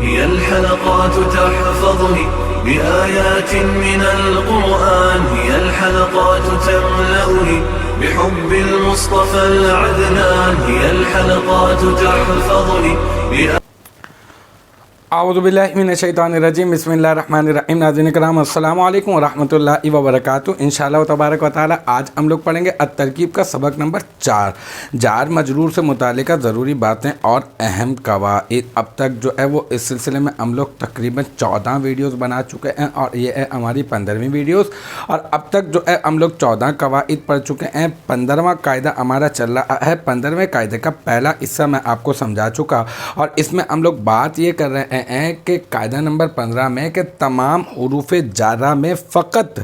هي الحلقات تحفظني بآيات من القرآن، هي الحلقات تملأني بحب المصطفى العدنان، هي الحلقات تحفظني اعوذ باللہ من الشیطان الرجیم، بسم اللہ الرحمن الرحیم۔ ناظرین کرام السلام علیکم ورحمۃ اللہ وبرکاتہ۔ انشاءاللہ تبارک و تعالی آج ہم لوگ پڑھیں گے الترکیب کا سبق نمبر 4، جار مجرور سے متعلقہ ضروری باتیں اور اہم قواعد۔ اب تک جو ہے وہ اس سلسلے میں ہم لوگ تقریباً 14 ویڈیوز بنا چکے ہیں اور یہ ہے ہماری 15ویں ویڈیوز، اور اب تک جو ہے ہم لوگ 14 قواعد پڑھ چکے ہیں۔ 15واں قاعدہ ہمارا چل رہا ہے۔ 15ویں قاعدے کا پہلا حصہ میں آپ کو سمجھا چکا، اور اس میں ہم لوگ بات یہ کر رہے ہیں کہ قاعدہ نمبر 15 میں کہ تمام حروف جارہ میں فقط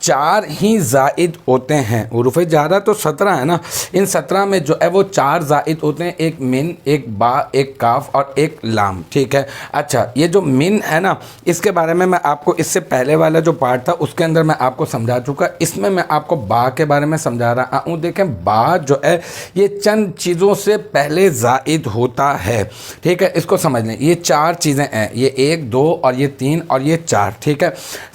4 ہی زائد ہوتے ہیں۔ حروف جارہ تو 17 ہے نا، ان 17 میں جو ہے وہ 4 زائد ہوتے ہیں، ایک من، ایک با، ایک کاف اور ایک لام، ٹھیک ہے۔ اچھا، یہ جو من ہے نا، اس کے بارے میں آپ کو اس سے پہلے والا جو پارٹ تھا اس کے اندر میں آپ کو سمجھا چکا۔ اس میں میں آپ کو با کے بارے میں سمجھا رہا ہوں۔ دیکھیں، با جو ہے یہ چند چیزوں سے پہلے زائد ہوتا ہے، ٹھیک ہے۔ اس کو سمجھ لیں، یہ 4 چیزیں ہیں، یہ 1 2 اور یہ 3 اور یہ 4، ٹھیک ہے۔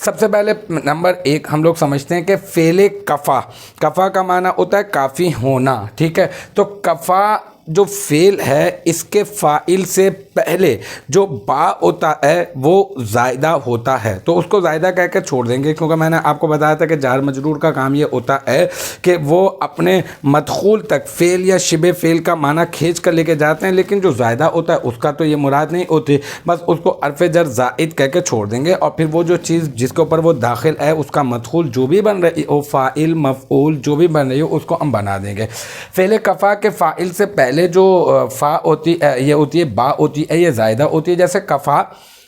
سب سے پہلے نمبر 1 ہم لوگ سمجھتے ہیں کہ فعل کفا، کفا کا معنی ہوتا ہے کافی ہونا، ٹھیک ہے۔ تو کفا جو فعل ہے اس کے فاعل سے پہلے جو با ہوتا ہے وہ زائدہ ہوتا ہے، تو اس کو زائدہ کہہ کے چھوڑ دیں گے، کیونکہ میں نے آپ کو بتایا تھا کہ جار مجرور کا کام یہ ہوتا ہے کہ وہ اپنے مدخول تک فعل یا شبہ فعل کا معنی کھینچ کر لے کے جاتے ہیں، لیکن جو زائدہ ہوتا ہے اس کا تو یہ مراد نہیں ہوتی، بس اس کو حرف جر زائد کہہ کے چھوڑ دیں گے، اور پھر وہ جو چیز جس کے اوپر وہ داخل ہے اس کا مدخول جو بھی بن رہی ہو، فاعل مفعول جو بھی بن رہی ہو، اس کو ہم بنا دیں گے۔ فعل کفا کے فاعل سے پہلے جو فا ہوتی ہے، یہ ہوتی ہے با ہوتی ہے، یہ زائدہ ہوتی ہے، جیسے کفا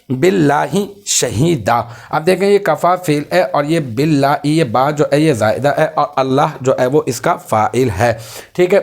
باللہ شہیدہ۔ اب دیکھیں، یہ کفا فعل ہے اور یہ باللہ، یہ با جو ہے یہ زائدہ ہے، اور اللہ جو ہے وہ اس کا فاعل ہے، ٹھیک ہے۔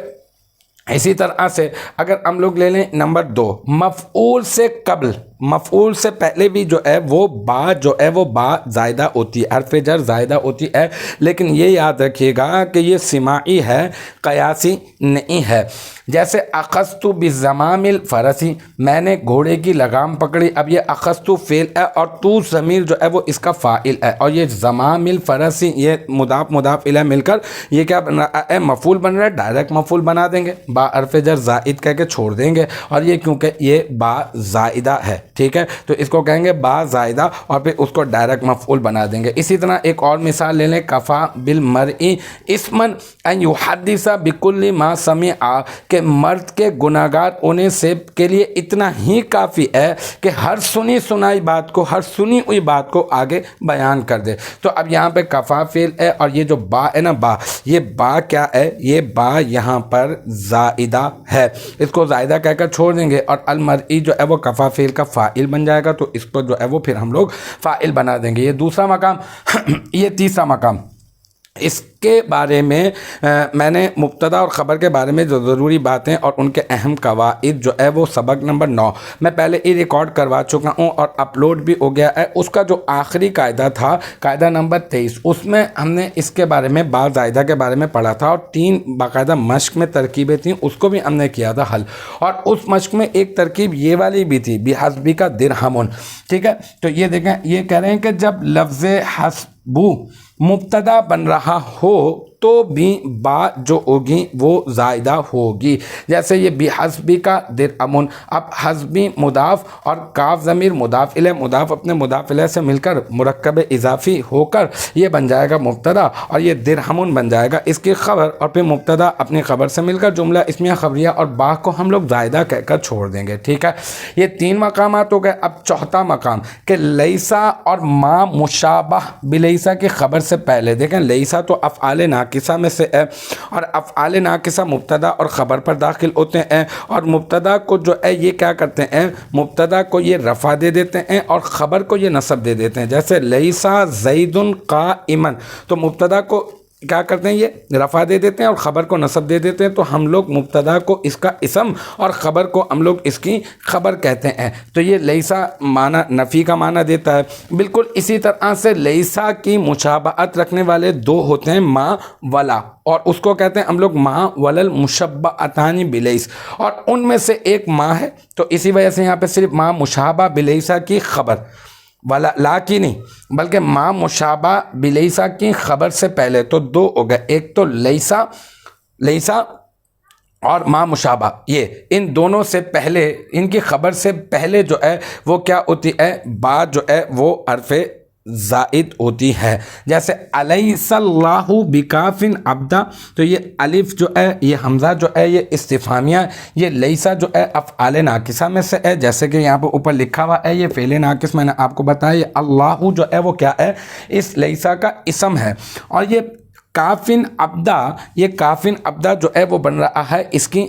اسی طرح سے اگر ہم لوگ لے لیں نمبر 2، مفعول سے قبل، مفعول سے پہلے بھی جو ہے وہ با جو ہے وہ با زائدہ ہوتی ہے، حرف جر زائدہ ہوتی ہے، لیکن یہ یاد رکھیے گا کہ یہ سماعی ہے، قیاسی نہیں ہے۔ جیسے اخذت بزمام الفرس، میں نے گھوڑے کی لگام پکڑی۔ اب یہ اخذت فعل ہے اور تو ضمیر جو ہے وہ اس کا فاعل ہے، اور یہ زمام الفرس یہ مضاف مضاف الیہ مل کر یہ کیا بن رہا ہے؟ مفعول بن رہا ہے، ڈائریکٹ مفعول بنا دیں گے، با حرف جر زائد کہہ کے چھوڑ دیں گے، اور یہ کیونکہ یہ با زائدہ ہے، ٹھیک ہے، تو اس کو کہیں گے با زائدہ، اور پھر اس کو ڈائریکٹ مفعول بنا دیں گے۔ اسی طرح ایک اور مثال لے لیں، کفا بالمرء اسما ان یحدث بکل ما سمع، کہ مرد کے گناہگار ہونے سے کے لیے اتنا ہی کافی ہے کہ ہر سنی سنائی بات کو، ہر سنی ہوئی بات کو آگے بیان کر دے۔ تو اب یہاں پہ کفا فعل ہے، اور یہ جو با ہے نا، با، یہ با کیا ہے؟ یہ با یہاں پر زائدہ ہے، اس کو زائدہ کہہ کر چھوڑ دیں گے، اور المرئی جو ہے وہ کفا فعل کا فاعل بن جائے گا، تو اس کو جو ہے وہ پھر ہم لوگ فاعل بنا دیں گے۔ یہ دوسرا مقام۔ یہ تیسرا مقام، اس کے بارے میں میں نے مبتدا اور خبر کے بارے میں جو ضروری باتیں اور ان کے اہم قواعد جو ہے وہ سبق نمبر 9 میں پہلے ہی ریکارڈ کروا چکا ہوں اور اپلوڈ بھی ہو گیا ہے۔ اس کا جو آخری قاعدہ تھا، قاعدہ نمبر 23، اس میں ہم نے اس کے بارے میں با زائدہ کے بارے میں پڑھا تھا، اور 3 باقاعدہ مشق میں ترکیبیں تھیں، اس کو بھی ہم نے کیا تھا حل، اور اس مشق میں ایک ترکیب یہ والی بھی تھی، بحسبی کا درہمن، ٹھیک ہے۔ تو یہ دیکھیں، یہ کہہ رہے ہیں کہ جب لفظ حسبو مبتدا بن رہا ہو تو بھی با جو ہوگی وہ زائدہ ہوگی، جیسے یہ بحسبی کا درہمن۔ اب حسبی مضاف اور کاف ضمیر مضاف الیہ، مضاف اپنے مضاف الیہ سے مل کر مرکب اضافی ہو کر یہ بن جائے گا مبتدا، اور یہ درہمن بن جائے گا اس کی خبر، اور پھر مبتدا اپنی خبر سے مل کر جملہ اسمیہ خبریہ، اور با کو ہم لوگ زائدہ کہہ کر چھوڑ دیں گے، ٹھیک ہے۔ یہ 3 مقامات ہو گئے۔ اب چوتھا مقام کہ لیسا اور ما مشابہ بلیسا کی خبر سے پہلے، دیکھیں لیسا تو افعال ناقصہ میں سے ہے، اور افعال ناقصہ مبتدا اور خبر پر داخل ہوتے ہیں، اور مبتدا کو جو ہے یہ کیا کرتے ہیں؟ مبتدا کو یہ رفع دے دیتے ہیں اور خبر کو یہ نصب دے دیتے ہیں، جیسے لیسا زید قائما، تو مبتدا کو کیا کرتے ہیں یہ رفع دے دیتے ہیں اور خبر کو نصب دے دیتے ہیں، تو ہم لوگ مبتدا کو اس کا اسم اور خبر کو ہم لوگ اس کی خبر کہتے ہیں۔ تو یہ لیسا معنی نفی کا معنی دیتا ہے۔ بالکل اسی طرح سے لیسا کی مشابہت رکھنے والے دو ہوتے ہیں ما ولا، اور اس کو کہتے ہیں ہم لوگ ما ولل مشبہتان بلیس، اور ان میں سے ایک ما ہے، تو اسی وجہ سے یہاں پہ صرف ما مشابہ بلیسا کی خبر ولا لا کی نہیں بلکہ ما مشابہ بلیسا کی خبر سے پہلے، تو دو ہو گئے، ایک تو لیسا اور ما مشابہ، یہ ان دونوں سے پہلے، ان کی خبر سے پہلے جو ہے وہ کیا ہوتی ہے، بعد جو ہے وہ حرف زائد ہوتی ہے۔ جیسے الیس اللہ بکافن عبدا، تو یہ الف جو ہے، یہ حمزہ جو ہے، یہ استفہامیہ، یہ لیسا جو ہے افعال ناقصہ میں سے ہے، جیسے کہ یہاں پہ اوپر لکھا ہوا ہے، یہ فعل ناقص میں نے آپ کو بتایا، یہ اللہ جو ہے وہ کیا ہے، اس لیسا کا اسم ہے۔ اور یہ کافن عبدا، یہ کافن عبدا جو ہے وہ بن رہا ہے اس کی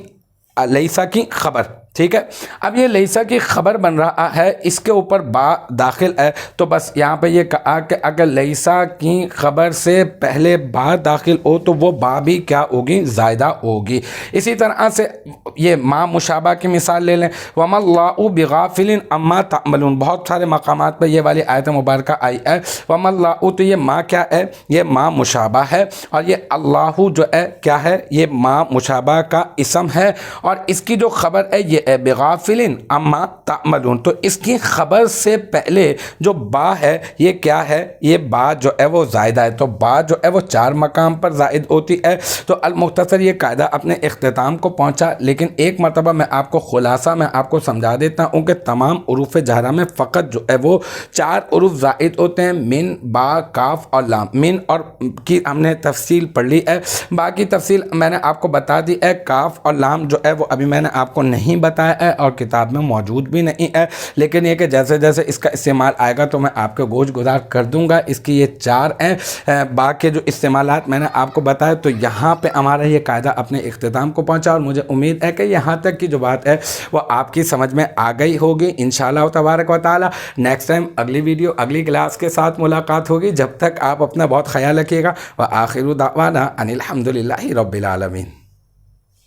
لیسا کی خبر، ٹھیک ہے۔ اب یہ لیسا کی خبر بن رہا ہے، اس کے اوپر با داخل ہے، تو بس یہاں پہ یہ کہا کہ اگر لیسا کی خبر سے پہلے با داخل ہو تو وہ با بھی کیا ہوگی، زائدہ ہوگی۔ اسی طرح سے یہ ما مشابہ کی مثال لے لیں، وَمَا اللَّهُ بِغَافِلٍ عَمَّا تَعْمَلُونَ، بہت سارے مقامات پہ یہ والی آیت مبارکہ آئی ہے۔ وَمَا اللَّهُ، تو یہ ما کیا ہے، یہ ما مشابہ ہے، اور یہ اللہ جو ہے کیا ہے، یہ ما مشابہ کا اسم ہے، اور اس کی جو خبر ہے یہ بغافلن اما تعملون، تو اس کی خبر سے پہلے جو با ہے یہ کیا ہے، یہ با جو ہے وہ زائدہ ہے، تو با جو ہے وہ 4 مقام پر زائد ہوتی ہے۔ تو المختصر یہ قاعدہ اپنے اختتام کو پہنچا، لیکن ایک مرتبہ میں آپ کو خلاصہ میں آپ کو سمجھا دیتا ہوں کہ تمام حروف جہرہ میں فقط جو ہے وہ 4 حروف زائد ہوتے ہیں، من، با، کاف اور لام۔ من اور کی ہم نے تفصیل پڑھ لی ہے، باقی تفصیل میں نے آپ کو بتا دی ہے۔ کاف اور لام جو ہے وہ ابھی میں نے آپ کو نہیں بتایا ہے اور کتاب میں موجود بھی نہیں ہے، لیکن یہ کہ جیسے جیسے اس کا استعمال آئے گا تو میں آپ کو گوش گزار کر دوں گا۔ اس کی یہ 4 ہیں، باقی جو استعمالات میں نے آپ کو بتایا، تو یہاں پہ ہمارا یہ قاعدہ اپنے اختتام کو پہنچا، اور مجھے امید ہے کہ یہاں تک کی جو بات ہے وہ آپ کی سمجھ میں آ گئی ہوگی انشاءاللہ تبارک و تعالی۔ نیکسٹ ٹائم اگلی ویڈیو اگلی کلاس کے ساتھ ملاقات ہوگی، جب تک آپ اپنا بہت خیال رکھیے گا۔ وآخر دعوانا ان الحمدللہ رب العالمین۔